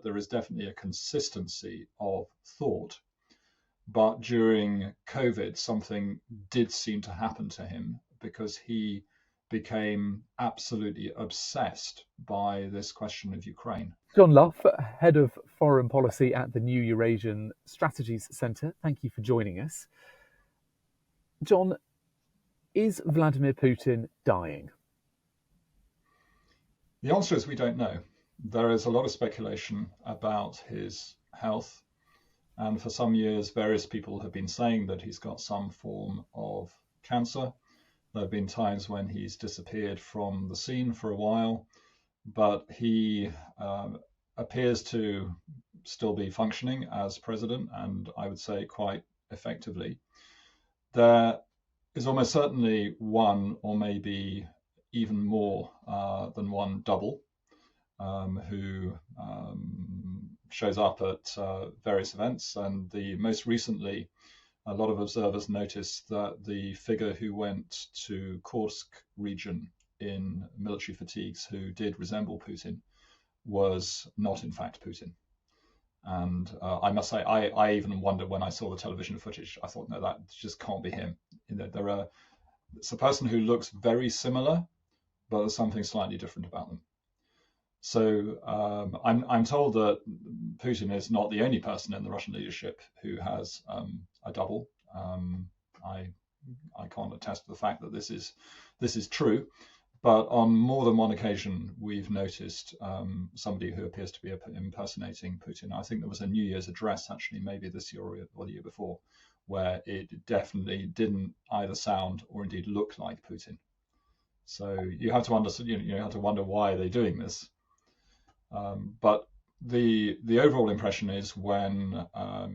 there is definitely a consistency of thought. But during COVID, something did seem to happen to him because he became absolutely obsessed by this question of Ukraine. John Lough, Head of Foreign Policy at the new Eurasian Strategies Centre, thank you for joining us. John, is Vladimir Putin dying? The answer is we don't know. There is a lot of speculation about his health. And for some years, various people have been saying that he's got some form of cancer. There have been times when he's disappeared from the scene for a while, but he appears to still be functioning as president, and I would say quite effectively. There is almost certainly one, or maybe even more than one double, who shows up at various events. And the most recently, a lot of observers noticed that the figure who went to Kursk region in military fatigues, who did resemble Putin, was not in fact Putin. And I must say, I even wondered when I saw the television footage. I thought, no, that just can't be him. It's a person who looks very similar, but there's something slightly different about them. So I'm told that Putin is not the only person in the Russian leadership who has a double. I can't attest to the fact that this is true, but on more than one occasion we've noticed somebody who appears to be impersonating Putin. I think there was a New Year's address, actually, maybe this year or the year before, where it definitely didn't either sound or indeed look like Putin. So you have to understand, you have to wonder why they're doing this. But the overall impression is when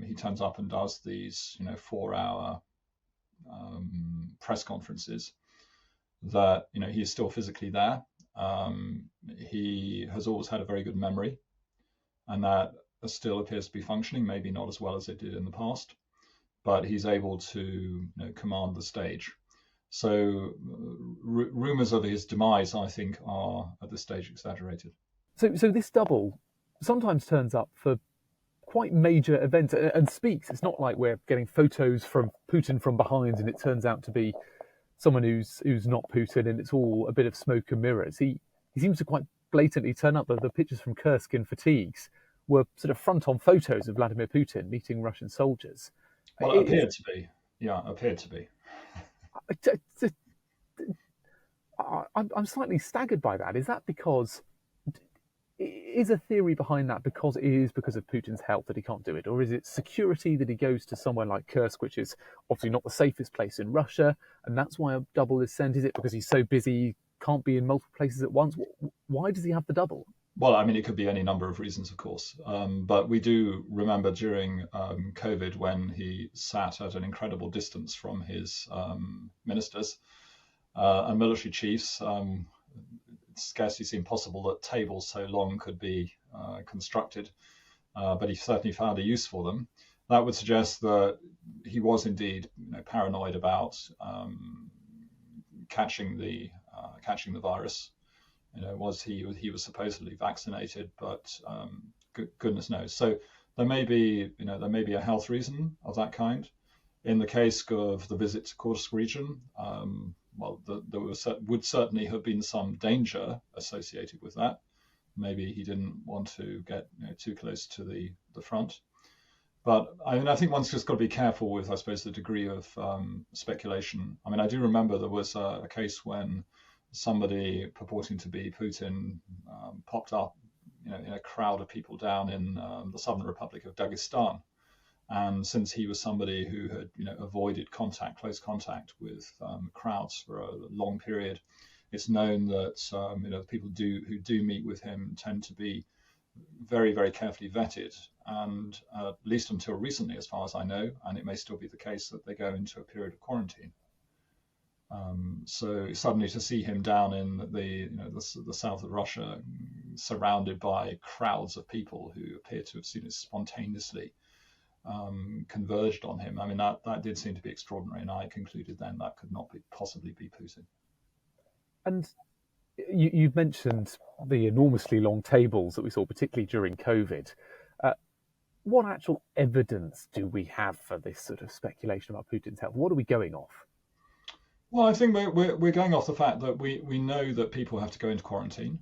he turns up and does these 4-hour press conferences, that he is still physically there. He has always had a very good memory, and that still appears to be functioning, maybe not as well as it did in the past, but he's able to command the stage. So rumors of his demise, I think, are at this stage exaggerated. So this double sometimes turns up for quite major events and speaks. It's not like we're getting photos from Putin from behind and it turns out to be someone who's not Putin, and it's all a bit of smoke and mirrors. He seems to quite blatantly turn up. The pictures from Kursk in fatigues were sort of front-on photos of Vladimir Putin meeting Russian soldiers. Well, it appeared to be. Yeah, appeared to be. I'm slightly staggered by that. Is that because... Is a theory behind that because it is because of Putin's health that he can't do it? Or is it security that he goes to somewhere like Kursk, which is obviously not the safest place in Russia, and that's why a double is sent? Is it because he's so busy, he can't be in multiple places at once? Why does he have the double? Well, I mean, it could be any number of reasons, of course. But we do remember during COVID when he sat at an incredible distance from his ministers and military chiefs. It scarcely seemed possible that tables so long could be constructed, but he certainly found a use for them. That would suggest that he was indeed paranoid about catching the virus. He was supposedly vaccinated, but goodness knows. So there may be a health reason of that kind. In the case of the visit to Kursk region, there would certainly have been some danger associated with that. Maybe he didn't want to get too close to the front. But I think one's just got to be careful with, I suppose, the degree of speculation. I mean, I do remember there was a case when somebody purporting to be Putin popped up, in a crowd of people down in the Southern Republic of Dagestan. And since he was somebody who had, avoided close contact with crowds for a long period, it's known that the people who do meet with him tend to be very, very carefully vetted, and at least until recently, as far as I know, and it may still be the case, that they go into a period of quarantine. So suddenly to see him down in the south of Russia, surrounded by crowds of people who appear to have spontaneously converged on him. I mean, that did seem to be extraordinary, and I concluded then that could not possibly be Putin. And You've mentioned the enormously long tables that we saw, particularly during COVID. Uh, what actual evidence do we have for this sort of speculation about Putin's health? What are we going off? Well, I think we're going off the fact that we know that people have to go into quarantine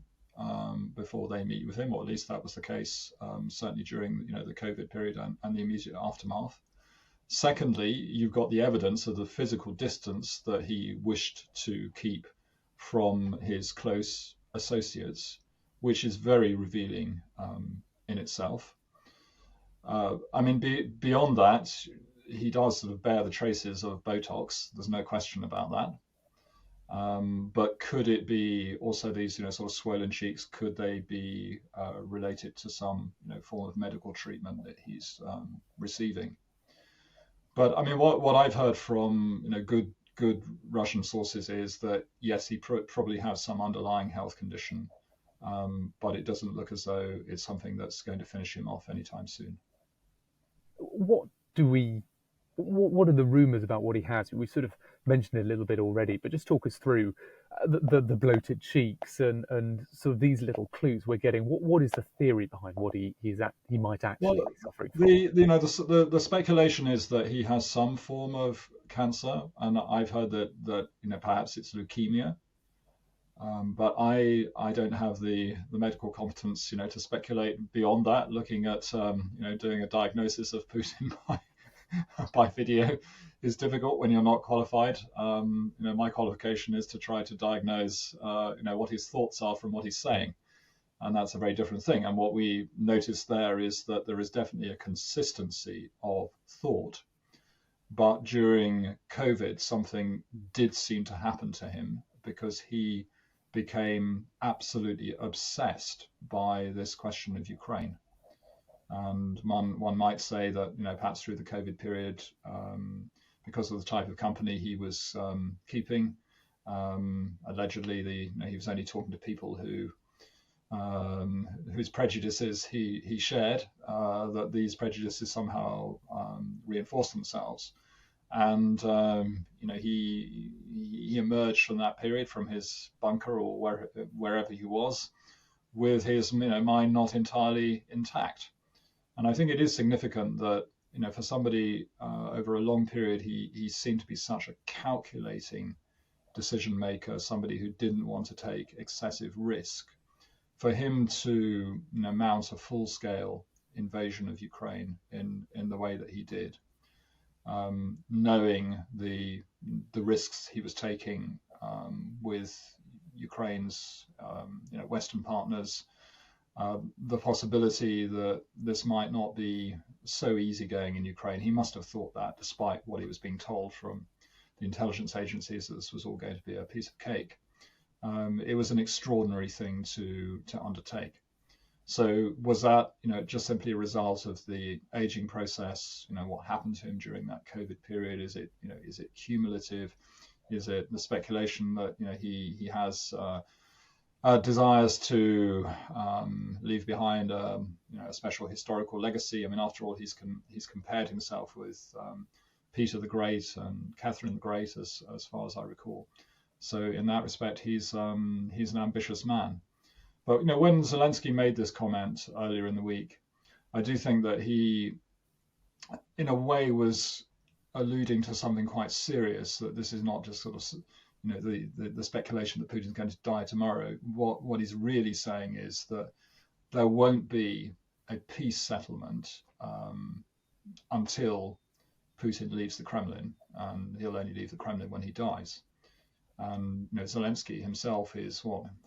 before they meet with him, or at least that was the case certainly during the COVID period and the immediate aftermath. Secondly, you've got the evidence of the physical distance that he wished to keep from his close associates, which is very revealing in itself. I mean, beyond that, he does sort of bear the traces of Botox. There's no question about that. But could it be also these, sort of swollen cheeks? Could they be related to some, form of medical treatment that he's receiving? But I mean, what I've heard from, good Russian sources is that yes, he probably has some underlying health condition, but it doesn't look as though it's something that's going to finish him off anytime soon. What do we? What are the rumours about what he has? We sort of mentioned it a little bit already, but just talk us through the bloated cheeks and sort of these little clues we're getting. What is the theory behind what he might actually Well, be suffering from? the speculation is that he has some form of cancer, and I've heard that perhaps it's leukemia. But I don't have the medical competence, to speculate beyond that. Looking at doing a diagnosis of Putin by video is difficult when you're not qualified. My qualification is to try to diagnose, what his thoughts are from what he's saying, and that's a very different thing. And what we notice there is that there is definitely a consistency of thought, but during COVID, something did seem to happen to him because he became absolutely obsessed by this question of Ukraine. And one might say that perhaps through the COVID period, because of the type of company he was keeping, allegedly he was only talking to people whose prejudices he shared, that these prejudices somehow reinforced themselves. And he emerged from that period, from his bunker or wherever he was, with his mind not entirely intact. And I think it is significant that for somebody over a long period, he seemed to be such a calculating decision maker, somebody who didn't want to take excessive risk. For him to mount a full scale invasion of Ukraine in the way that he did, knowing the risks he was taking with Ukraine's Western partners, the possibility that this might not be so easygoing in Ukraine. He must have thought that, despite what he was being told from the intelligence agencies, that this was all going to be a piece of cake. It was an extraordinary thing to undertake. So was that, just simply a result of the aging process? What happened to him during that COVID period? Is it cumulative? Is it the speculation that he has desires to leave behind a special historical legacy? I mean, after all, he's compared himself with Peter the Great and Catherine the Great, as far as I recall. So in that respect, he's an ambitious man. But when Zelensky made this comment earlier in the week, I do think that he, in a way, was alluding to something quite serious. That this is not just sort of the speculation that Putin's going to die tomorrow. What he's really saying is that there won't be a peace settlement until Putin leaves the Kremlin, and he'll only leave the Kremlin when he dies. And Zelensky himself is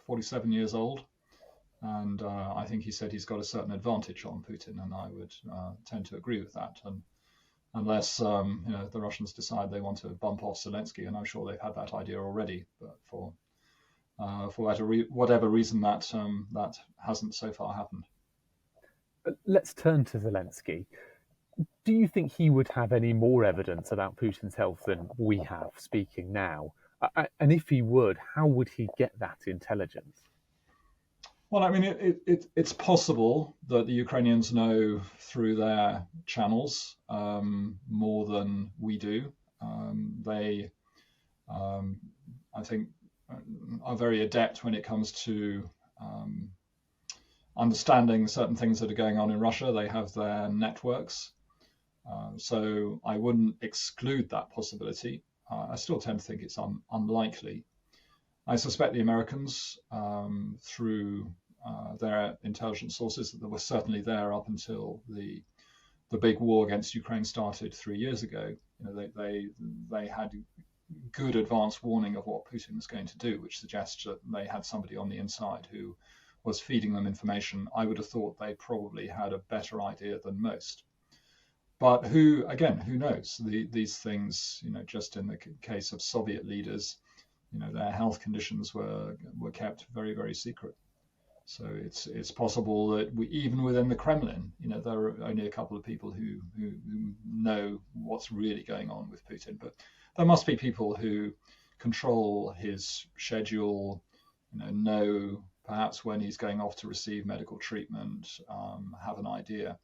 47 years old, and I think he said he's got a certain advantage on Putin, and I would tend to agree with that. And unless the Russians decide they want to bump off Zelensky, and I'm sure they've had that idea already, but for whatever reason that hasn't so far happened. Let's turn to Zelensky. Do you think he would have any more evidence about Putin's health than we have speaking now? And if he would, how would he get that intelligence? Well, I mean, it's possible that the Ukrainians know through their channels more than we do. I think are very adept when it comes to um, understanding certain things that are going on in Russia. They have their networks. So I wouldn't exclude that possibility. I still tend to think it's unlikely. I suspect the Americans, through their intelligence sources, that were certainly there up until the big war against Ukraine started 3 years ago. They had good advance warning of what Putin was going to do, which suggests that they had somebody on the inside who was feeding them information. I would have thought they probably had a better idea than most. But who knows? These things, just in the case of Soviet leaders, their health conditions were kept very, very secret. So it's possible that even within the Kremlin, there are only a couple of people who know what's really going on with Putin. But there must be people who control his schedule, know perhaps when he's going off to receive medical treatment, have an idea.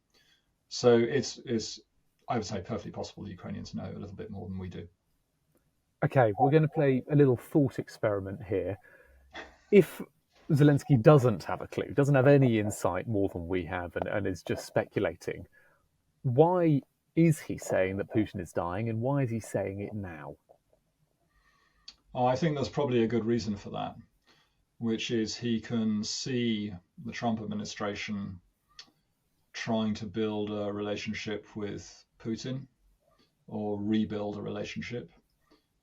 So it's I would say perfectly possible the Ukrainians know a little bit more than we do. Okay, we're going to play a little thought experiment here. If Zelensky doesn't have a clue, doesn't have any insight more than we have, and is just speculating, why is he saying that Putin is dying, and why is he saying it now? Oh, I think there's probably a good reason for that, which is he can see the Trump administration trying to build a relationship with Putin or rebuild a relationship.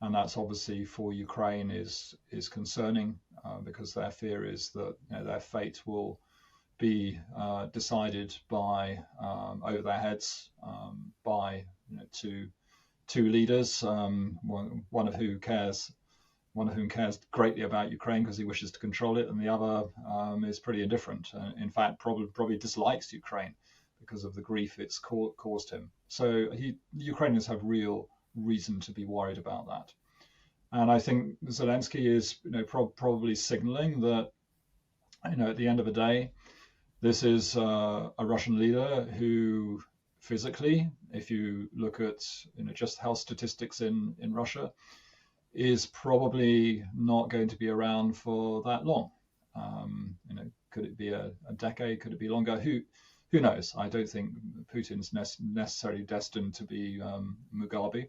And that's obviously for Ukraine is concerning, because their fear is that their fate will be decided by over their heads by two leaders, one of whom cares greatly about Ukraine because he wishes to control it, and the other is pretty indifferent. In fact, probably dislikes Ukraine because of the grief it's caused him. So Ukrainians have real reason to be worried about that. And I think Zelensky is probably signaling that at the end of the day, this is a Russian leader who physically, if you look at just health statistics in Russia, is probably not going to be around for that long. Could it be a decade? Could it be longer? Who knows? I don't think Putin's necessarily destined to be Mugabe.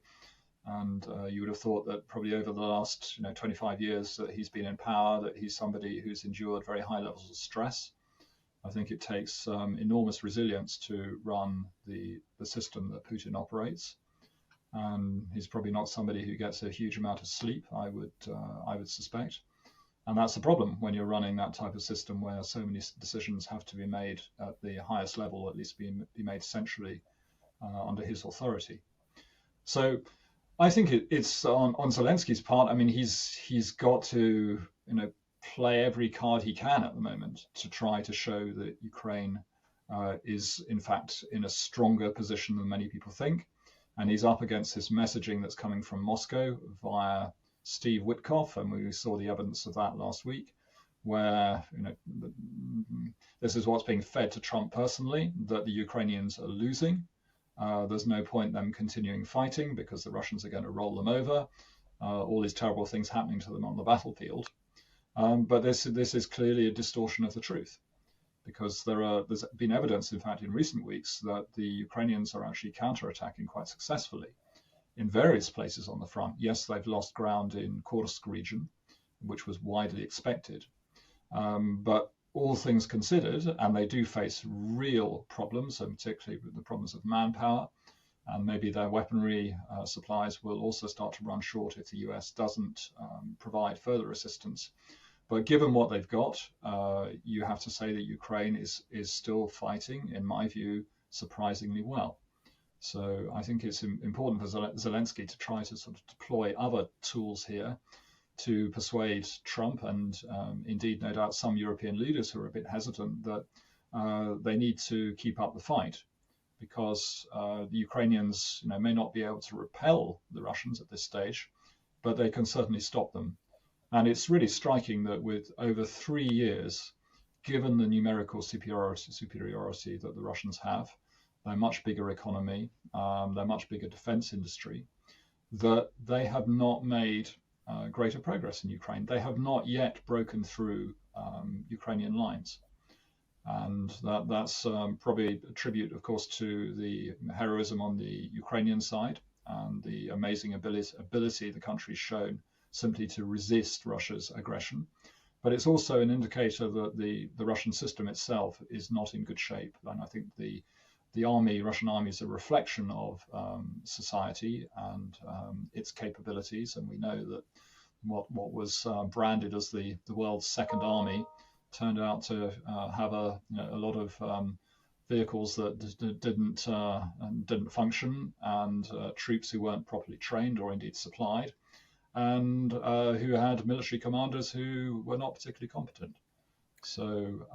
And you would have thought that probably over the last 25 years that he's been in power, that he's somebody who's endured very high levels of stress. I think it takes enormous resilience to run the system that Putin operates. And he's probably not somebody who gets a huge amount of sleep, I would suspect. And that's the problem when you're running that type of system where so many decisions have to be made at the highest level, or at least be made centrally under his authority. So I think it's on Zelensky's part. I mean, he's got to play every card he can at the moment to try to show that Ukraine is in fact in a stronger position than many people think. And he's up against this messaging that's coming from Moscow via Steve Witkoff, and we saw the evidence of that last week, where this is what's being fed to Trump personally, that the Ukrainians are losing. There's no point them continuing fighting because the Russians are going to roll them over. All these terrible things happening to them on the battlefield. But this is clearly a distortion of the truth, because there's been evidence, in fact, in recent weeks that the Ukrainians are actually counterattacking quite successfully in various places on the front. Yes, they've lost ground in Kursk region, which was widely expected. But all things considered, and they do face real problems, and particularly the problems of manpower, and maybe their weaponry supplies will also start to run short if the US doesn't provide further assistance. But given what they've got, you have to say that Ukraine is still fighting, in my view, surprisingly well. So I think it's important for Zelensky to try to sort of deploy other tools here to persuade Trump and indeed, no doubt, some European leaders who are a bit hesitant that they need to keep up the fight, because the Ukrainians may not be able to repel the Russians at this stage, but they can certainly stop them. And it's really striking that with over 3 years, given the numerical superiority that the Russians have, their much bigger economy, their much bigger defense industry, that they have not made greater progress in Ukraine. They have not yet broken through Ukrainian lines. And that's probably a tribute, of course, to the heroism on the Ukrainian side and the amazing ability the country's shown simply to resist Russia's aggression. But it's also an indicator that the Russian system itself is not in good shape. And I think the Russian army is a reflection of society and its capabilities. And we know that what was branded as the world's second army turned out to have a lot of vehicles that didn't function, and troops who weren't properly trained or indeed supplied, and who had military commanders who were not particularly competent. So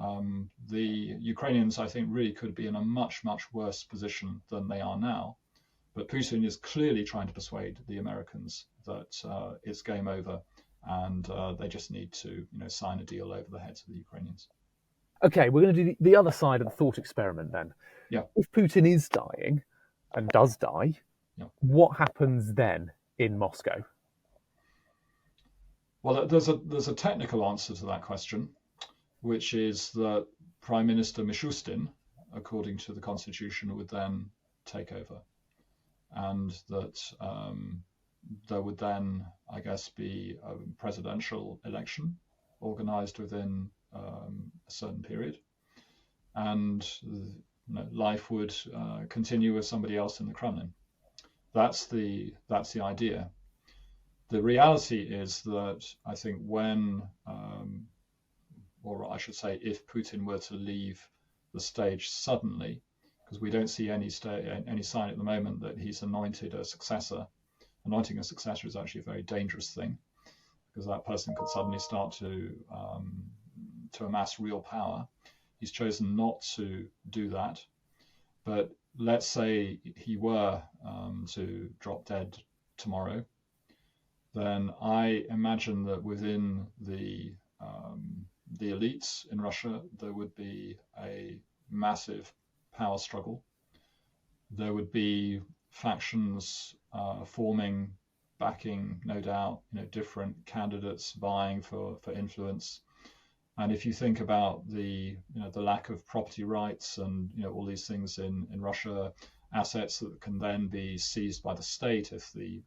the Ukrainians, I think, really could be in a much, much worse position than they are now. But Putin is clearly trying to persuade the Americans that it's game over, and they just need to sign a deal over the heads of the Ukrainians. Okay, we're going to do the other side of the thought experiment then. Yeah. If Putin is dying, and does die, yeah. What happens then in Moscow? Well, there's a technical answer to that question, which is that Prime Minister Mishustin, according to the constitution, would then take over, and that there would then, I guess, be a presidential election organized within a certain period, and life would continue with somebody else in the Kremlin. That's the idea. The reality is that I think when, or I should say, if Putin were to leave the stage suddenly, because we don't see any sign at the moment that he's anointed a successor. Anointing a successor is actually a very dangerous thing, because that person could suddenly start to amass real power. He's chosen not to do that. But let's say he were to drop dead tomorrow, then I imagine that within the elites in Russia, there would be a massive power struggle. There would be factions forming, backing, no doubt, different candidates vying for influence. And if you think about the lack of property rights and all these things in Russia, assets that can then be seized by the state if the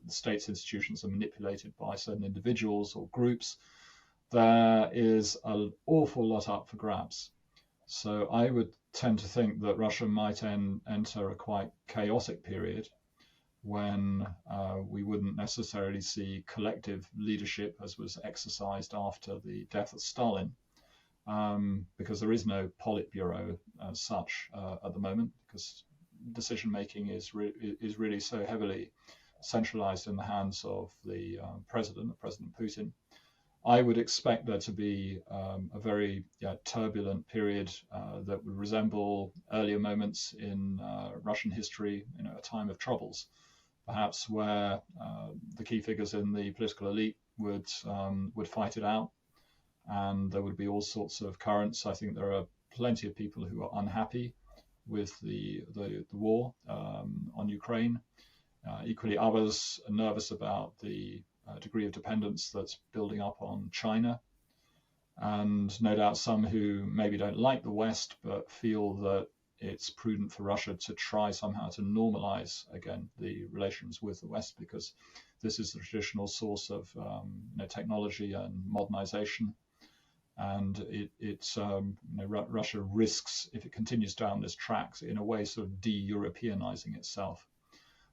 state's institutions are manipulated by certain individuals or groups, there is an awful lot up for grabs. So I would tend to think that Russia might enter a quite chaotic period when we wouldn't necessarily see collective leadership as was exercised after the death of Stalin, because there is no Politburo as such at the moment, because decision making is really so heavily centralized in the hands of the President Putin. I would expect there to be a very turbulent period that would resemble earlier moments in Russian history, a time of troubles, perhaps where the key figures in the political elite would fight it out, and there would be all sorts of currents. I think there are plenty of people who are unhappy with the war on Ukraine. Equally, others are nervous about the degree of dependence that's building up on China, and no doubt some who maybe don't like the West but feel that it's prudent for Russia to try somehow to normalize again the relations with the West, because this is the traditional source of technology and modernization. And Russia risks, if it continues down this track, in a way sort of de-Europeanizing itself.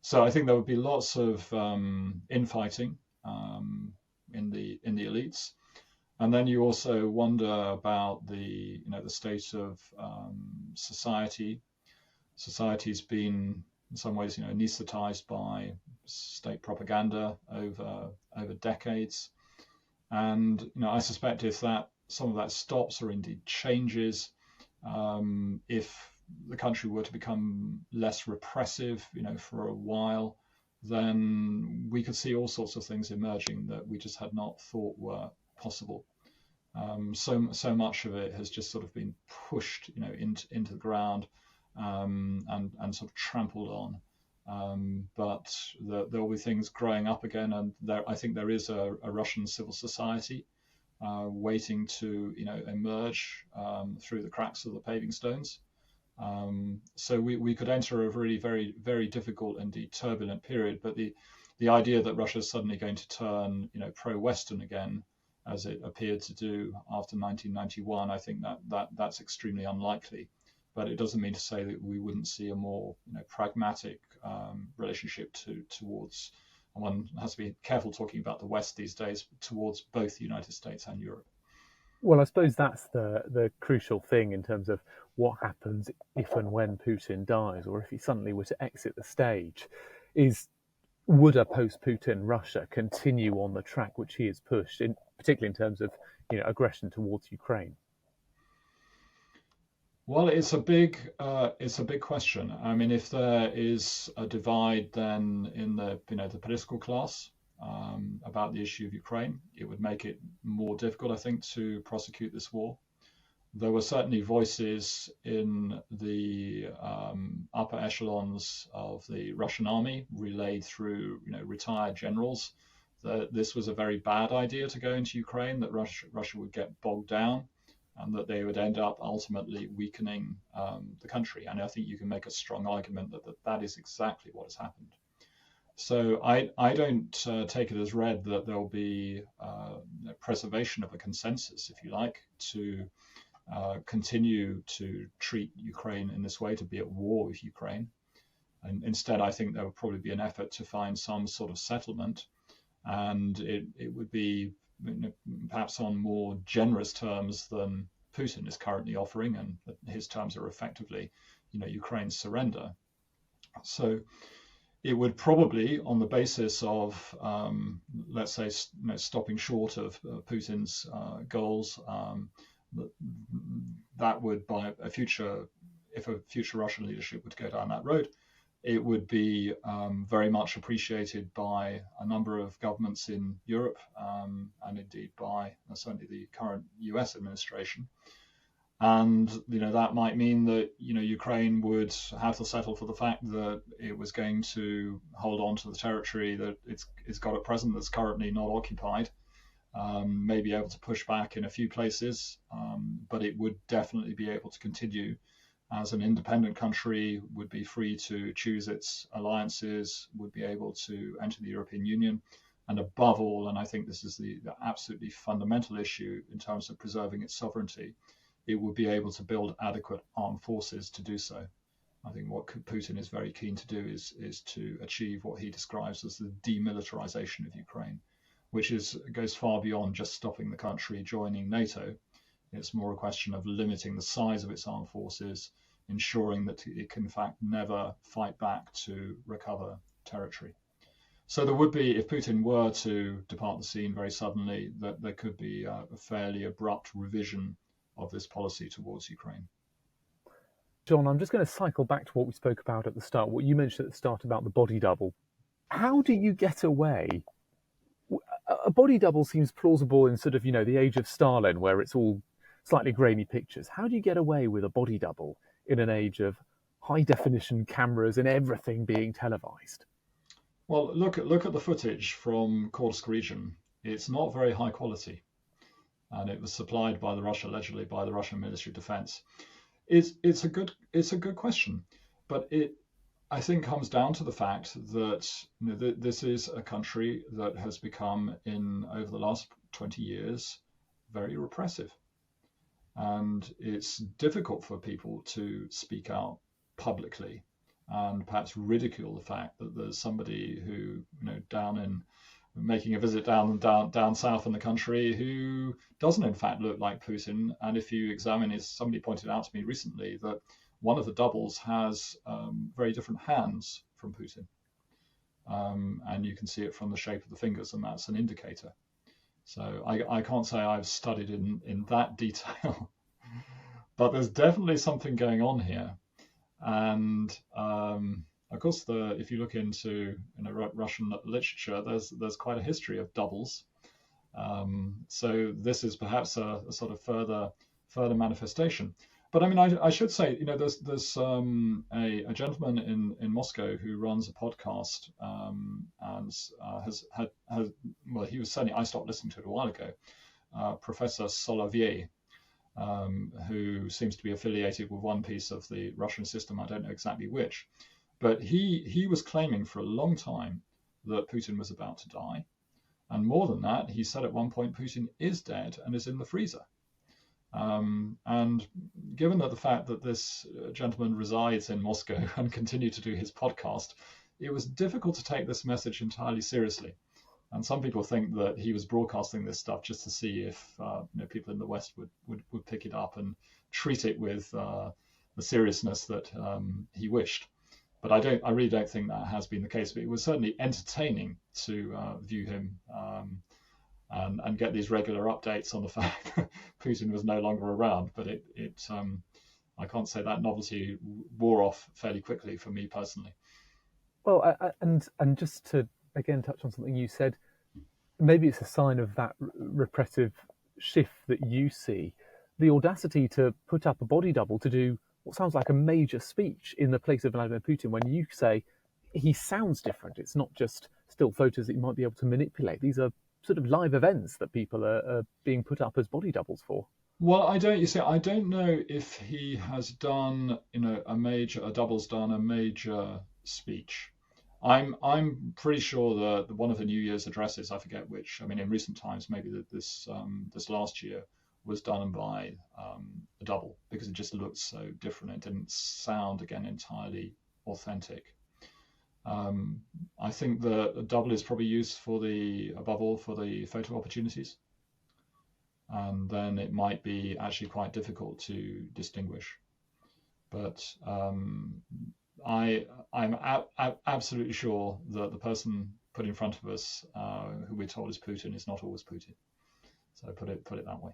So I think there would be lots of infighting in the elites, and then you also wonder about the state of society. Society's been in some ways anesthetized by state propaganda over decades, and I suspect if some of that stops or indeed changes, if the country were to become less repressive, for a while, then we could see all sorts of things emerging that we just had not thought were possible. So much of it has just sort of been pushed, into the ground, and sort of trampled on. But there will be things growing up again, and I think there is a Russian civil society waiting to emerge through the cracks of the paving stones. So we could enter a really very, very difficult, indeed turbulent period. But the idea that Russia is suddenly going to turn pro-Western again, as it appeared to do after 1991, I think that's extremely unlikely. But it doesn't mean to say that we wouldn't see a more pragmatic relationship towards, and one has to be careful talking about the West these days, towards both the United States and Europe. Well, I suppose that's the crucial thing in terms of what happens if and when Putin dies, or if he suddenly were to exit the stage, is would a post-Putin Russia continue on the track which he has pushed, particularly in terms of aggression towards Ukraine? Well, it's a big question. I mean, if there is a divide then in the political class about the issue of Ukraine, it would make it more difficult, I think, to prosecute this war. There were certainly voices in the upper echelons of the Russian army, relayed through retired generals, that this was a very bad idea to go into Ukraine, that Russia would get bogged down, and that they would end up ultimately weakening the country. And I think you can make a strong argument that is exactly what has happened. So I don't take it as read that there will be preservation of a consensus, if you like, to continue to treat Ukraine in this way, to be at war with Ukraine. And instead, I think there would probably be an effort to find some sort of settlement, and it would be perhaps on more generous terms than Putin is currently offering, and his terms are effectively, Ukraine's surrender. So it would probably, on the basis of, let's say, stopping short of Putin's goals, that would, by if a future Russian leadership would go down that road, it would be very much appreciated by a number of governments in Europe, and indeed by certainly the current US administration. And that might mean that Ukraine would have to settle for the fact that it was going to hold on to the territory that it's got at present, that's currently not occupied. May be able to push back in a few places, but it would definitely be able to continue as an independent country, would be free to choose its alliances, would be able to enter the European Union, and above all, and I think this is the absolutely fundamental issue in terms of preserving its sovereignty, it would be able to build adequate armed forces to do so. I think what Putin is very keen to do is to achieve what he describes as the demilitarization of Ukraine, which goes far beyond just stopping the country joining NATO. It's more a question of limiting the size of its armed forces, ensuring that it can in fact never fight back to recover territory. So there would be, if Putin were to depart the scene very suddenly, that there could be a fairly abrupt revision of this policy towards Ukraine. John, I'm just going to cycle back to what we spoke about at the start, what you mentioned at the start about the body double. How do you get away? A body double seems plausible in sort of, the age of Stalin, where it's all slightly grainy pictures. How do you get away with a body double in an age of high definition cameras and everything being televised? Well, look at the footage from Kursk region. It's not very high quality, and it was supplied by allegedly by the Russian Ministry of Defense. It's a good question, but it, I think, comes down to the fact that this is a country that has become, over the last 20 years, very repressive. And it's difficult for people to speak out publicly and perhaps ridicule the fact that there's somebody who, making a visit down south in the country, who doesn't in fact look like Putin. And if you examine it, somebody pointed out to me recently that one of the doubles has very different hands from Putin. And you can see it from the shape of the fingers, and that's an indicator. So I can't say I've studied in that detail, but there's definitely something going on here. And of course, if you look into Russian literature, there's quite a history of doubles. So this is perhaps a sort of further manifestation. But I mean, I should say, there's a gentleman in Moscow who runs a podcast, and has well, he was saying, I stopped listening to it a while ago. Professor Solovey, who seems to be affiliated with one piece of the Russian system. I don't know exactly which, but he was claiming for a long time that Putin was about to die, and more than that, he said at one point Putin is dead and is in the freezer. And given that the fact that this gentleman resides in Moscow and continued to do his podcast, it was difficult to take this message entirely seriously. And some people think that he was broadcasting this stuff just to see if people in the West would pick it up and treat it with the seriousness that he wished. But I really don't think that has been the case. But it was certainly entertaining to view him and get these regular updates on the fact that Putin was no longer around. But I can't say that novelty wore off fairly quickly for me personally. Well, and just to again touch on something you said, maybe it's a sign of that repressive shift that you see, the audacity to put up a body double to do what sounds like a major speech in the place of Vladimir Putin, when you say he sounds different. It's not just still photos that you might be able to manipulate. These are sort of live events that people are being put up as body doubles for. Well, I don't know if he has done, a double's done a major speech. I'm pretty sure that one of the New Year's addresses, I forget which. I mean, in recent times, maybe this last year was done by a double, because it just looked so different. It didn't sound, again, entirely authentic. I think the double is probably used above all for the photo opportunities, and then it might be actually quite difficult to distinguish. But I'm absolutely sure that the person put in front of us, who we're told is Putin, is not always Putin. So put it that way.